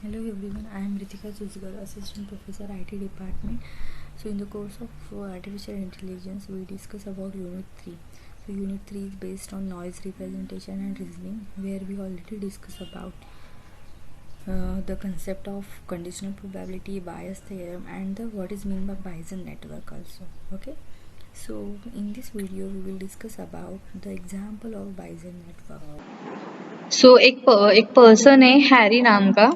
Hello everyone, I am Ritika Chusgar, Assistant Professor IT Department. So in the course of Artificial Intelligence, we discuss about Unit 3. So Unit 3 is based on noise representation and reasoning, where we already discussed about the concept of conditional probability, Bayes theorem, and what is meant by Bayesian network also. Okay. So in this video, we will discuss about the example of Bayesian network. सो एक person है Harry नाम का।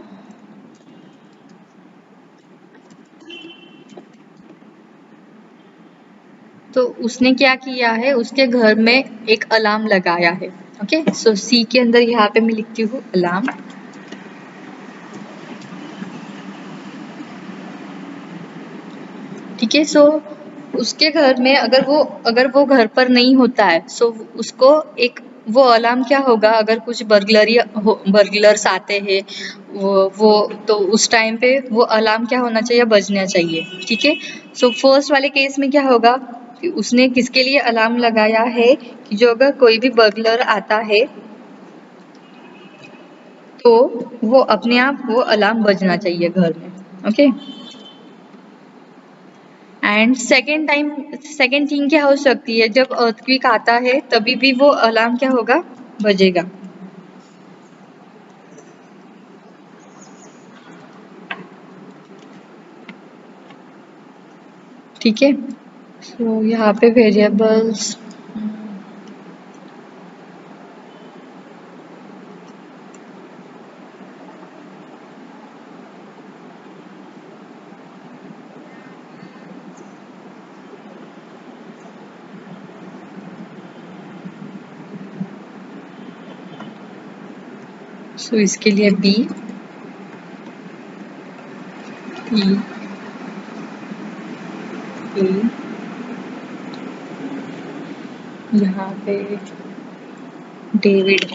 तो उसने क्या किया है, उसके घर में एक अलार्म लगाया है। ओके, सो सी के अंदर यहाँ पे मैं लिखती हूँ अलार्म। ठीक है, सो उसके घर में अगर वो घर पर नहीं होता है, सो उसको एक वो अलार्म क्या होगा, अगर कुछ बर्गलर्स आते हैं वो तो उस टाइम पे वो अलार्म क्या होना चाहिए, बजना चाहिए। ठीक है, सो फर्स्ट वाले केस में क्या होगा कि उसने किसके लिए अलार्म लगाया है कि जो अगर कोई भी बर्गलर आता है तो वो अपने आप वो अलार्म बजना चाहिए घर में। ओके, एंड सेकेंड थिंग क्या हो सकती है, जब अर्थक्वेक आता है तभी भी वो अलार्म क्या होगा, बजेगा। ठीक है, सो यहाँ पे वेरिएबल्स सो इसके लिए बी ई ए, यहाँ पे डेविड।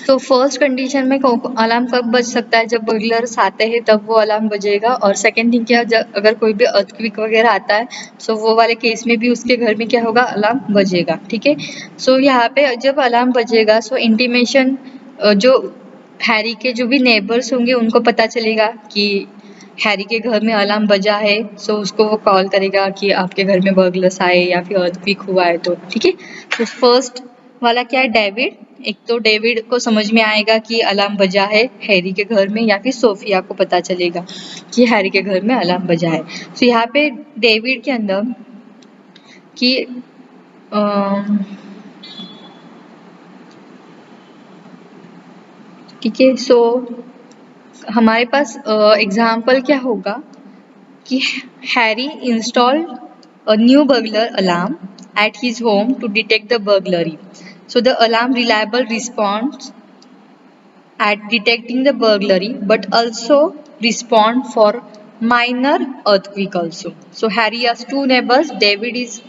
तो फर्स्ट कंडीशन में अलार्म कब बज सकता है, जब बर्गलर्स आते हैं तब वो अलार्म बजेगा। और सेकंड थिंग क्या, अगर कोई भी अर्थक्वेक वगैरह आता है सो वो वाले केस में भी उसके घर में क्या होगा, अलार्म बजेगा। ठीक है, सो यहाँ पे जब अलार्म बजेगा सो इंटीमेशन जो हैरी के जो भी नेबर्स होंगे उनको पता चलेगा कि हैरी के घर में अलार्म बजा है। सो उसको वो कॉल करेगा कि आपके घर में बर्गलर्स आए या फिर अर्थक्वेक हुआ है। तो ठीक है, तो फर्स्ट वाला क्या है, डेविड। एक तो डेविड को समझ में आएगा कि अलार्म बजा है हैरी के घर में, या फिर सोफिया को पता चलेगा कि हैरी के घर में अलार्म बजा है। तो यहाँ पे डेविड के अंदर कि ठीक है, सो हमारे पास एग्जाम्पल क्या होगा कि Harry installed a new burglar alarm at his home to detect the burglary. So the alarm reliable responds at detecting the burglary, but also respond for minor earthquake also. So Harry has two neighbors. David is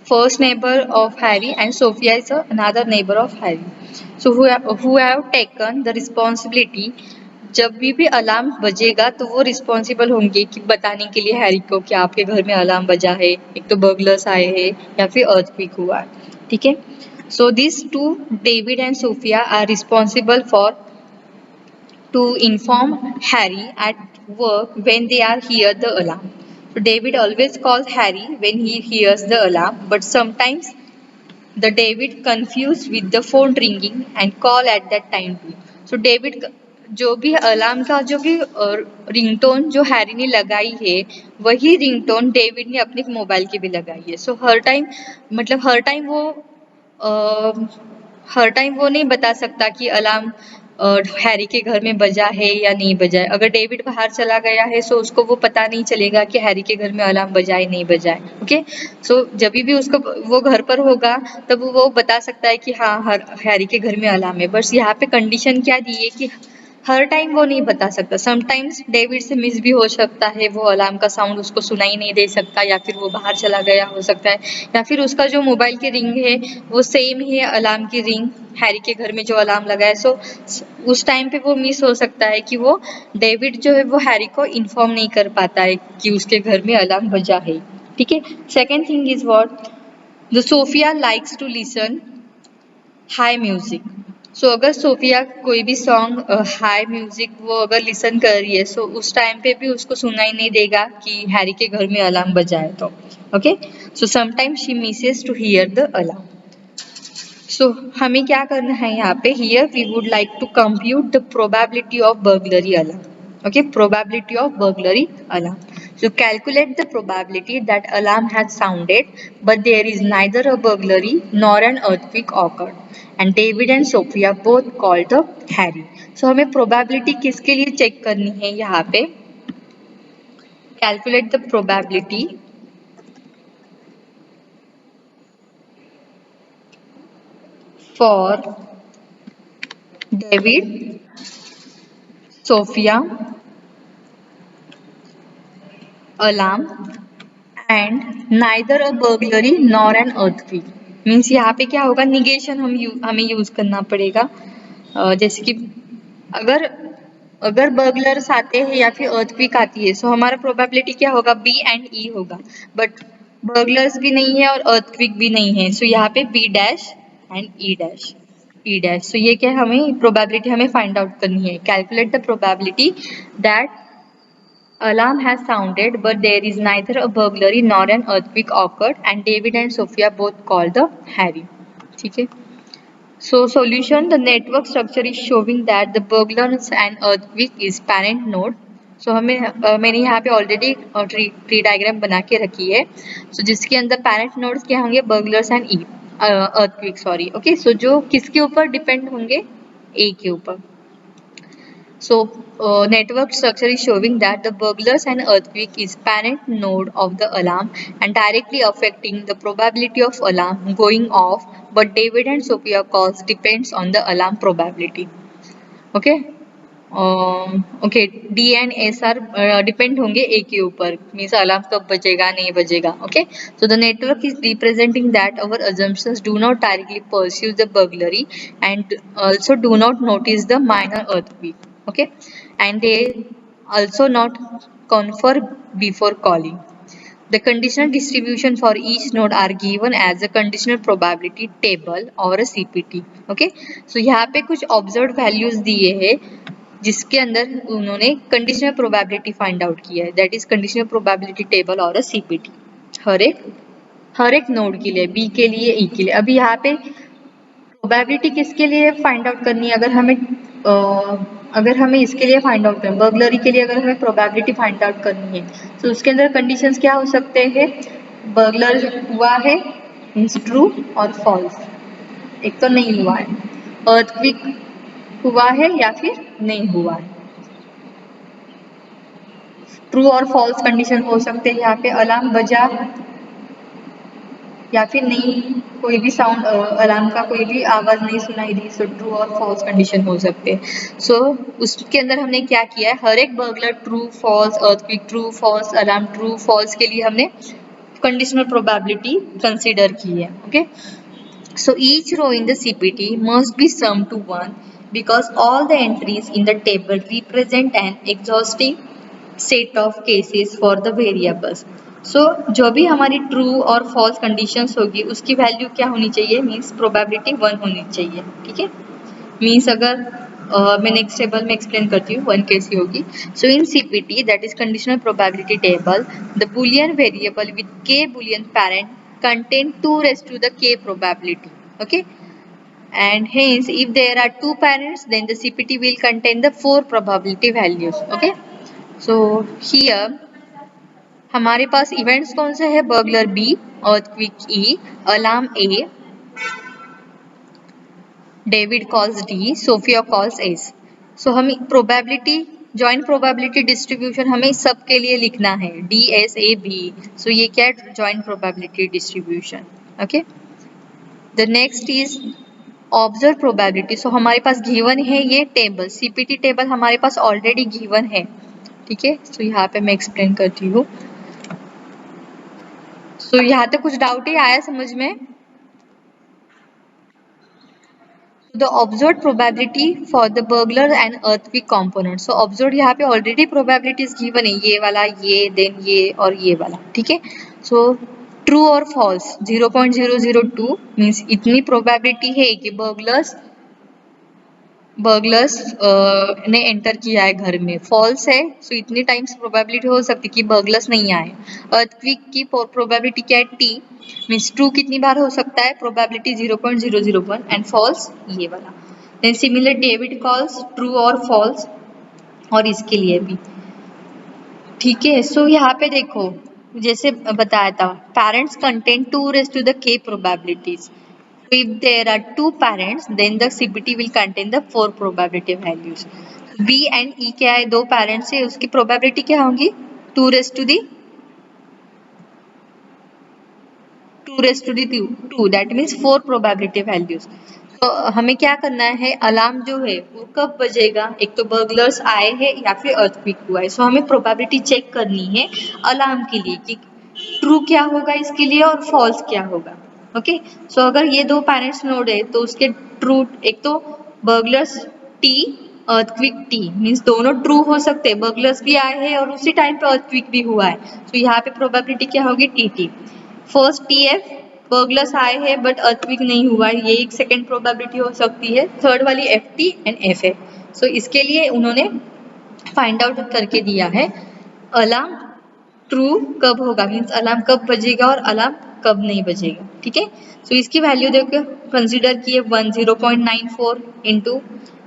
first neighbor of Harry and Sophia is another neighbor of Harry. So who have taken the responsibility, जब भी alarm बजेगा तो वो responsible होंगे कि बताने के लिए हैरी को कि आपके घर में अलार्म बजा है, एक तो बर्गलर्स आए हैं या फिर अर्थक्वेक हुआ है। ठीक है, so this to David and Sophia are responsible for to inform Harry at work when they are hear the alarm. So David always calls Harry when he hears the alarm, but sometimes the David confused with the phone ringing and call at that time too. So David जो भी alarm का जो भी ringtone जो Harry ने लगाई है वही रिंगटोन डेविड ने अपने मोबाइल की भी लगाई है। सो हर टाइम मतलब हर टाइम वो नहीं बता सकता कि अलार्म हैरी के घर में बजा है या नहीं बजा है। अगर डेविड बाहर चला गया है सो उसको वो पता नहीं चलेगा कि हैरी के घर में अलार्म बजा है नहीं बजा है। ओके, सो जब भी उसको वो घर पर होगा तब वो बता सकता है कि हाँ हैरी के घर में अलार्म है। बस यहाँ पे कंडीशन क्या दी है कि हर टाइम वो नहीं बता सकता, समटाइम्स डेविड से मिस भी हो सकता है, वो अलार्म का साउंड उसको सुनाई नहीं दे सकता, या फिर वो बाहर चला गया हो सकता है, या फिर उसका जो मोबाइल की रिंग है वो सेम ही है अलार्म की रिंग हैरी के घर में जो अलार्म लगा है। सो उस टाइम पे वो मिस हो सकता है कि वो डेविड जो है वो हैरी को इन्फॉर्म नहीं कर पाता है कि उसके घर में अलार्म बजा है। ठीक है। Second thing is what, the Sophia likes to listen high music. So अगर सोफिया कोई भी सॉन्ग हाई म्यूजिक वो अगर लिसन कर रही है, सो उस टाइम पे भी उसको सुनाई नहीं देगा कि हैरी के घर में अलार्म बजाए तो। Okay, so sometimes she misses to hear the alarm. So हमें क्या करना है यहाँ पे, here we would like to compute the probability of burglary alarm. Okay, probability of burglary alarm. So calculate the probability that alarm has sounded, but there is neither a burglary nor an earthquake occurred. And David and Sophia both called the Harry. So हमें probability किसके लिए check करनी है यहाँ पे, calculate the probability for David, Sophia, alarm and neither a burglary nor an earthquake. Means यहाँ पे क्या होगा, निगेशन हमें यूज करना पड़ेगा। जैसे कि अगर अगर बर्गलर्स आते हैं या फिर अर्थक्वेक आती है, सो हमारा प्रोबेबिलिटी क्या होगा, बी एंड ई होगा। बट बर्गलर्स भी नहीं है और अर्थक्वेक भी नहीं है, सो यहाँ पे B dash and E dash, E dash. So ये क्या हमें प्रोबेबिलिटी हमें फाइंड आउट करनी है। Calculate the probability that alarm has sounded, but there is neither a burglary nor an earthquake occurred, and David and Sophia both called the Harry. ठीक है। So solution, the network structure is showing that the burglars and earthquake is parent node. So हमें मैंने यहाँ पे already tree diagram बना के रखी है। So जिसके अंदर पेरेंट नोड्स क्या होंगे, burglars and earthquake, sorry. Okay, so जो किसके ऊपर डिपेंड होंगे, ए के ऊपर। So, network structure is showing that the burglars and earthquake is parent node of the alarm and directly affecting the probability of alarm going off. But David and Sophia calls depends on the alarm probability. Okay. Okay, D and S are depend होंगे A के ऊपर, means alarm कब बजेगा नहीं बजेगा. Okay, so the network is representing that our assumptions do not directly pursue the burglary and also do not notice the minor earthquake. Okay, and they also not confer before calling. The conditional distribution for each node are given as a conditional probability table or a CPT. Okay, so यहाँ पे कुछ observed values दिए हैं जिसके अंदर उन्होंने conditional probability find out किया है, that is conditional probability table और अ सीपीटी हर एक नोड के लिए, बी के लिए, ई के लिए। अभी यहाँ पे प्रोबेबिलिटी किसके लिए फाइंड आउट करनी है, अगर हमें इसके लिए फाइंड आउट करना, बर्गलरी के लिए अगर हमें प्रोबेबिलिटी फाइंड आउट करनी है, तो उसके अंदर कंडीशंस क्या हो सकते हैं, बर्गलर हुआ है मीन्स ट्रू और फॉल्स, एक तो नहीं हुआ है, अर्थक्वेक हुआ है या फिर नहीं हुआ है। ट्रू और फॉल्स कंडीशन हो सकते हैं यहाँ पे, अलार्म बजा या फिर नहीं, कोई भी साउंड अलार्म का कोई भी आवाज नहीं सुनाई दी, सो ट्रू और फॉल्स कंडीशन हो सकते हैं। सो उसके अंदर हमने क्या किया है, हर एक burglar true false, earthquake true false, alarm true false के लिए हमने कंडीशनल प्रोबेबिलिटी कंसीडर की है। Okay, so each row in the CPT must be summed to 1 because all the entries in the table represent an exhaustive set of cases for the variables. So जो भी हमारी true और false conditions होगी उसकी value क्या होनी चाहिए, means probability 1 होनी चाहिए। ठीक है, मीन्स अगर मैं नेक्स्ट टेबल में एक्सप्लेन करती हूँ 1 कैसी होगी। सो इन CPT that is conditional probability table, the Boolean variable with k boolean parent contain 2 raised to the k probability. Okay, and hence if there are 2 parents then the CPT will contain the 4 probability values. Okay, so here हमारे पास events कौन से है, burglar B, earthquake E, alarm A, David calls D, Sophia calls S. So हम probability, joint probability distribution हमें सबके लिए लिखना है, D, S, A, B. सो ये क्या है, joint probability distribution. Okay, the next is observe probability, so हमारे पास गिवन है ये टेबल, सीपीटी टेबल हमारे पास ऑलरेडी गिवन है, ठीक है। सो यहाँ पे मैं एक्सप्लेन करती हूँ। सो यहाँ तक कुछ डाउट ही आया समझ में? The observed probability for the burglar and earthquake component. So observed यहाँ पे already probabilities given है, ये वाला, ये, then ये और ये वाला, ठीक है। So true और false 0.002 means इतनी probability है कि burglars ने एंटर किया है घर में। फॉल्स है, सो इतनी टाइम्स प्रोबेबिलिटी हो सकती है कि बर्गलर्स नहीं आए। अर्थक्वेक की प्रोबेबिलिटी क्या है? टी मीन्स ट्रू कितनी बार हो सकता है? प्रोबेबिलिटी 0.001 एंड फॉल्स ये वाला। Then similar David calls true और फॉल्स, और इसके लिए भी, ठीक है। सो यहाँ पे देखो जैसे बताया था, parents contain 2⁻k probabilities. If there are two parents, then the CPT will contain the 4 probability values. B and E क्या है? दो parents है, उसकी probability क्या होगी? 2⁻2, that means 4 probability values. तो हमें क्या करना है? अलार्म जो है वो कब बजेगा? एक तो बर्गलर्स आए हैं या फिर अर्थक्वेक हुआ है। सो हमें प्रोबेबिलिटी चेक करनी है अलार्म के लिए कि ट्रू क्या होगा इसके लिए और फॉल्स क्या होगा। ओके, सो अगर ये दो पेरेंट्स नोड है तो उसके ट्रू, एक तो burglars T, earthquake T, means दोनों ट्रू हो सकते हैं, बर्गलर्स भी आए हैं और उसी टाइम पे अर्थक्वेक भी हुआ है। तो यहाँ पे प्रोबेबिलिटी क्या होगी? T. First T F, burglars आए हैं बट अर्थक्वेक नहीं हुआ है, ये एक सेकेंड प्रोबेबिलिटी हो सकती है। थर्ड वाली एफ टी एंड एफ है। सो इसके लिए उन्होंने फाइंड आउट करके दिया है अलार्म ट्रू कब होगा, मीन्स अलार्म कब बजेगा और अलार्म कब नहीं बजेगा, ठीक है। सो इसकी वैल्यू देखो, कंसीडर किए 0.94 इंटू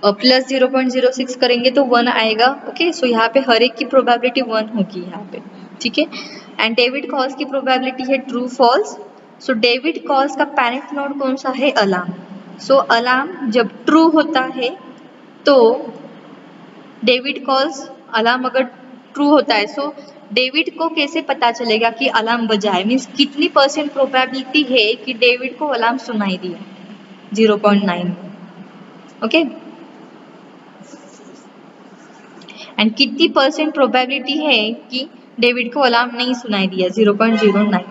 प्लस 0.06 करेंगे तो 1 आएगा। ओके, सो यहाँ पे हर एक की प्रोबेबिलिटी 1 होगी यहाँ पे, ठीक है। एंड डेविड कॉल्स की प्रोबेबिलिटी है ट्रू फॉल्स। सो डेविड कॉल्स का पेरेंट नोड कौन सा है? अलार्म। सो अलार्म जब ट्रू होता है तो डेविड कॉल्स, अलार्म अगर ट्रू होता है, सो डेविड को कैसे पता चलेगा कि अलार्म बजा है? मीन्स कितनी % प्रोबेबिलिटी है कि डेविड को अलार्म सुनाई दिया? 0.9। ओके, एंड कितनी % प्रोबेबिलिटी है कि डेविड को अलार्म नहीं सुनाई दिया? 0.09।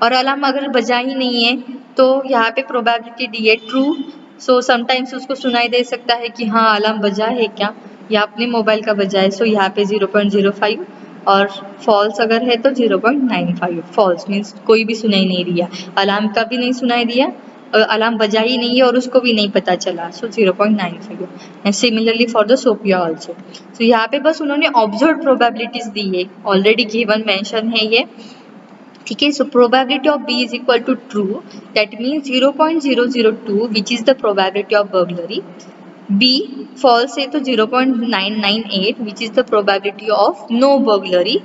और अलार्म अगर बजा ही नहीं है तो यहाँ पे प्रोबेबिलिटी दी है ट्रू। सो समटाइम्स उसको सुनाई दे सकता है कि हाँ अलार्म बजा है क्या, या अपने मोबाइल का बजा है। सो यहाँ पे 0.05, और फॉल्स अगर है तो 0.95। फॉल्स मीन्स कोई भी सुनाई नहीं दिया, अलार्म का भी नहीं सुनाई दिया, अलार्म बजा ही नहीं है और उसको भी नहीं पता चला। So 0.95। And similarly for the Sophia also. तो यहाँ पे बस उन्होंने ऑब्जर्व प्रोबेबिलिटीज दी है, ऑलरेडी गिवन मेंशन है ये, ठीक है। So probability of B is equal to true, that means 0.002 which is the probability of burglary. B false है तो 0.998 which is the probability of no burglary.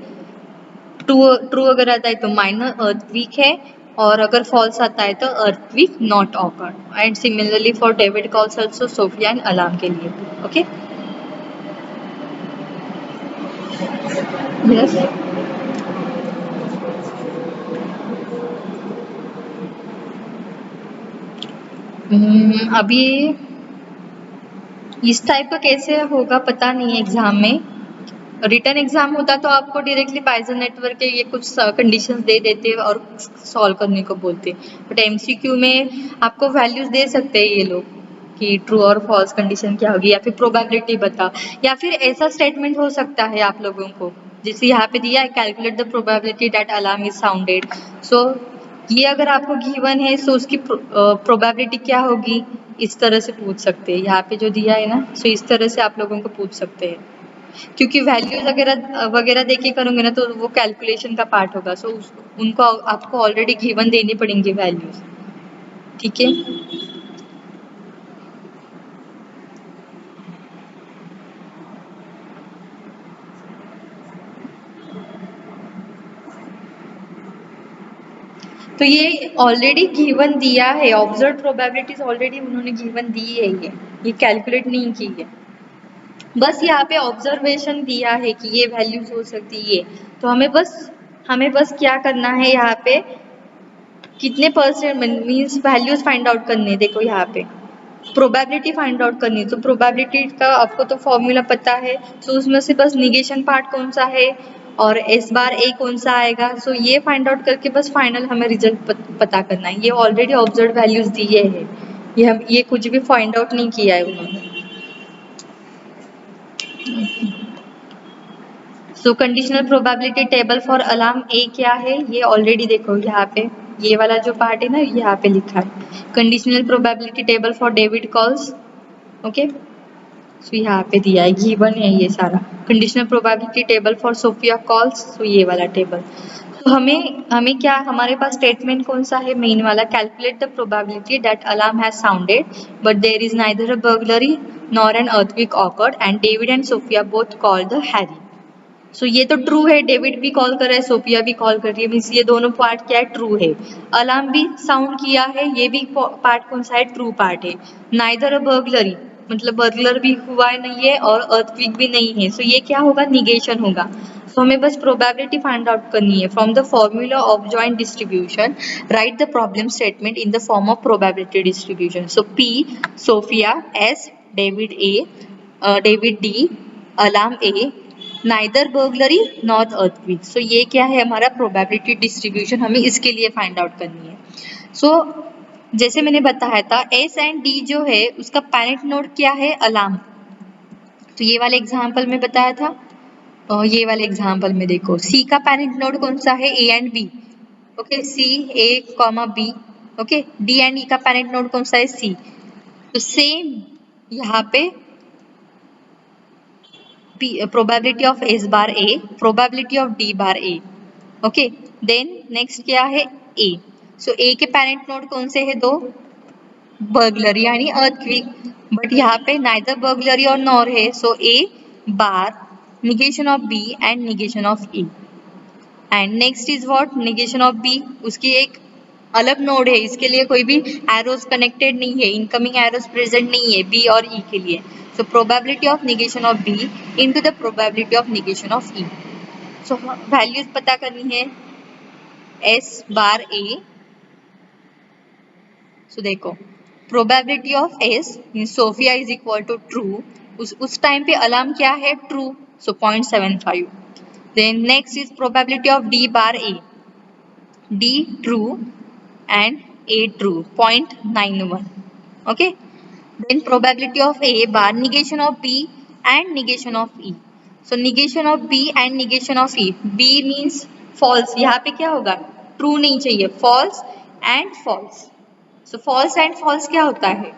True अगर आता है तो माइनर अर्थक्वेक है, और अगर फॉल्स आता है तो earthquake not occurred. And similarly for David calls also, Sophia and alarm के लिए। Okay, yes. अभी इस टाइप का कैसे होगा पता नहीं है एग्जाम में। रिटर्न एग्जाम होता तो आपको डायरेक्टली पाइथन नेटवर्क के ये कुछ कंडीशंस दे देते और सॉल्व करने को बोलते, बट एमसीक्यू में आपको वैल्यूज दे सकते हैं ये लोग कि ट्रू और फॉल्स कंडीशन क्या होगी, या फिर प्रोबेबिलिटी बता, या फिर ऐसा स्टेटमेंट हो सकता है आप लोगों को जैसे यहाँ पे दिया है, calculate the probability that alarm is sounded. So ये अगर आपको गिवन है सो उसकी प्रोबेबिलिटी क्या होगी, इस तरह से पूछ सकते हैं। यहाँ पे जो दिया है ना, सो इस तरह से आप लोगों को पूछ सकते हैं, क्योंकि वैल्यूज वगैरह देके करोगे ना तो वो कैलकुलेशन का पार्ट होगा। सो उनको आपको ऑलरेडी गिवन देनी पड़ेंगी वैल्यूज, ठीक है। तो ये ऑलरेडी गिवन दिया है, ऑब्जर्व प्रोबेबिलिटीज ऑलरेडी उन्होंने गिवन दी है, ये कैलकुलेट नहीं की है, बस यहाँ पे ऑब्जर्वेशन दिया है कि ये वैल्यूज हो सकती है। तो हमें बस क्या करना है, यहाँ पे कितने % मीन्स वैल्यूज फाइंड आउट करने। देखो यहाँ पे प्रोबेबिलिटी फाइंड आउट करनी है, तो प्रोबेबिलिटी का आपको तो फॉर्मूला पता है, सो उसमें से बस निगेशन पार्ट कौन सा है और एस बार ए कौन सा आएगा, सो ये फाइंड आउट करके बस फाइनल हमें रिजल्ट पता करना है। ये ऑलरेडी ऑब्जर्व वैल्यूज दिए हैं, ये कुछ भी फाइंड आउट नहीं किया है उन्होंने। So conditional probability table for alarm A क्या है, ये ऑलरेडी देखो यहाँ पे, ये वाला जो पार्ट है ना यहाँ पे लिखा है conditional probability table for David calls. Okay, so यहाँ पे दिया है, गिवन है ये सारा conditional probability table for Sophia calls, so ये वाला टेबल। तो हमें क्या, हमारे पास स्टेटमेंट कौन सा है, मेन वाला, calculate the probability that alarm has sounded but there is neither a burglary nor an earthquake occurred and David and Sophia both called the Harry. So ये तो ट्रू है, डेविड भी कॉल कर रहा है, सोफिया भी कॉल कर रही है, मीन्स ये दोनों पार्ट क्या है, ट्रू है। अलार्म भी साउंड किया है, ये भी पार्ट कौन सा है, ट्रू पार्ट है। नाइदर अ बर्गलरी, मतलब बर्गलर भी हुआ है नहीं है और अर्थक्वेक भी नहीं है, सो ये क्या होगा, निगेशन होगा। सो हमें बस प्रोबेबिलिटी फाइंड आउट करनी है। From the formula of joint distribution write the problem statement in the form of probability distribution. So P Sophia, S David A, David D, alarm A, neither burglary not earthquake. So ये क्या है हमारा probability distribution, हमें इसके लिए find out करनी है। सो जैसे मैंने बताया था एस एंड डी जो है उसका पैरेंट नोड क्या है, अलार्म। तो ये वाले एग्जांपल में बताया था, और ये वाले एग्जांपल में देखो सी का पैरेंट नोड कौन सा है, A and B. Okay, C A comma B. Okay, D and E का पैरेंट नोड कौन सा है, सी। तो सेम यहाँ पे probability of S bar A, probability of D bar A. Okay, then next क्या है A. So A के parent node कौन से है, दो, burglary यानी earthquake, but यहाँ पे neither burglary और nor है, so A bar negation of B and negation of E. And next is what, negation of B, उसकी एक अलग नोड है, इसके लिए कोई भी एरोज कनेक्टेड नहीं है, इनकमिंग एरोज प्रेजेंट नहीं है बी और ई के लिए। So probability of negation of B into the probability of negation of E. So values पता करनी है, एस बार ए। सो देखो probability of S mean Sophia is equal to true, उस टाइम पे alarm क्या है, true, so 0.75। Then next is probability of D bar A, D true and A true, 0.91. Okay, then probability of A bar negation of B and negation of E. So negation of B and negation of E, B means false, यहाँ पे क्या होगा, true नहीं चाहिए, false and false. So false and false क्या होता है,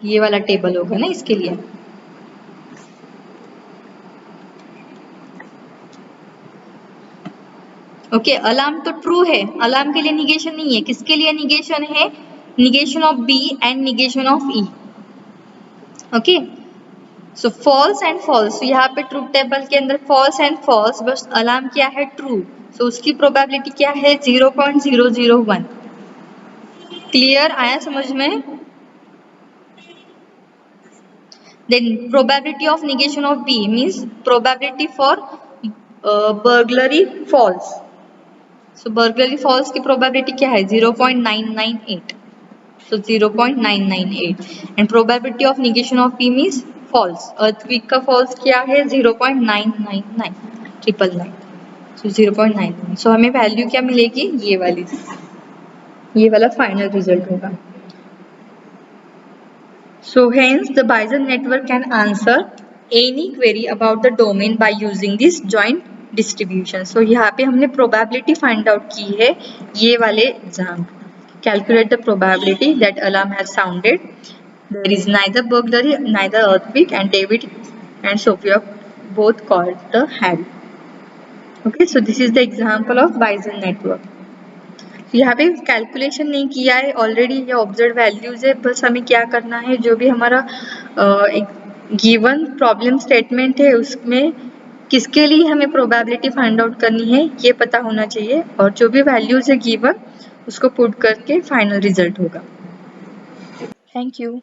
ये वाला टेबल होगा ना इसके लिए। ओके, अलार्म तो ट्रू है, अलार्म के लिए निगेशन नहीं है, किसके लिए निगेशन है, negation of B and negation of E. Okay, so false and false, तो यहाँ पे ट्रूथ टेबल के अंदर फॉल्स एंड फॉल्स, बस अलार्म क्या है, ट्रू, सो उसकी प्रोबेबिलिटी क्या है, 0.001। क्लियर, आया समझ में। Then probability of negation of B means probability for burglary false. So burglary false की प्रोबेबिलिटी क्या है, 0.998, so 0.998। And probability of negation of P means false, earthquake का फॉल्स क्या है, 0.999, 999, सो 0.99। सो हमें वैल्यू क्या मिलेगी, ये वाली, ये वाला फाइनल रिजल्ट होगा। So hence the Bayesian network can answer any query about the domain by using this joint distribution. So यहाँ पे हमने प्रोबेबिलिटी फाइंड आउट की है, ये वाले exam, calculate the probability that alarm has sounded, there is neither burglary neither earthquake and David and Sophia both called the Harry. Okay, so this is the example of Bayesian network. यहाँ पे calculation नहीं किया है, already ये observe values है, बस हमें क्या करना है, जो भी हमारा गिवन प्रॉब्लम स्टेटमेंट है उसमें किसके लिए हमें प्रोबेबिलिटी फाइंड आउट करनी है ये पता होना चाहिए, और जो भी वैल्यूज है गिवन उसको पुट करके फाइनल रिजल्ट होगा। Thank you.